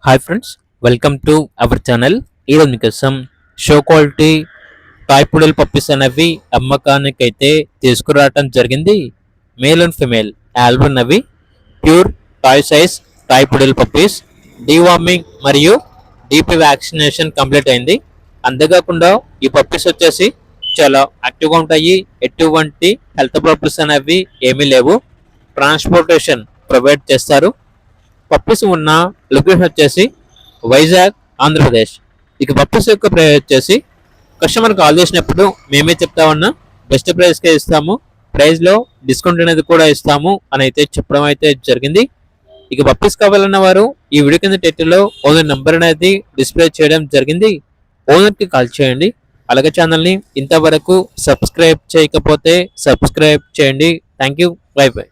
Hi friends, welcome to our channel. ఈరోజు మీకోసం show quality toy poodle puppies అనేవి అమ్మకానికి అయితే తీసుకురావటం జరిగింది. మేల్ అండ్ ఫిమేల్ ఆల్బన్ అవి pure toy size toy poodle puppies. Deworming మరియు డీపీ వ్యాక్సినేషన్ కంప్లీట్ అయింది. అంతేకాకుండా ఈ పప్పీస్ వచ్చేసి చాలా యాక్టివ్గా ఉంటాయి. ఎటువంటి హెల్త్ ప్రాబ్లమ్స్ అనేవి ఏమీ లేవు. ట్రాన్స్పోర్టేషన్ ప్రొవైడ్ చేస్తారు. పప్పీస్ ఉన్న లొకేషన్ వచ్చేసి వైజాగ్, ఆంధ్రప్రదేశ్. ఇక పప్పీస్ యొక్క ప్రైస్ వచ్చేసి కస్టమర్ కాల్ చేసినప్పుడు మేమే చెప్తా ఉన్నా బెస్ట్ ప్రైస్కే ఇస్తాము, ప్రైస్లో డిస్కౌంట్ అనేది కూడా ఇస్తాము అని అయితే చెప్పడం అయితే జరిగింది. ఇక పప్పీస్ కావాలన్న వారు ఈ వీడియో కింద టైటిల్లో ఓనర్ నెంబర్ అనేది డిస్ప్లే చేయడం జరిగింది. ఓనర్కి కాల్ చేయండి. అలాగే ఛానల్ని ఇంతవరకు సబ్స్క్రైబ్ చేయకపోతే సబ్స్క్రైబ్ చేయండి. Thank you. By by.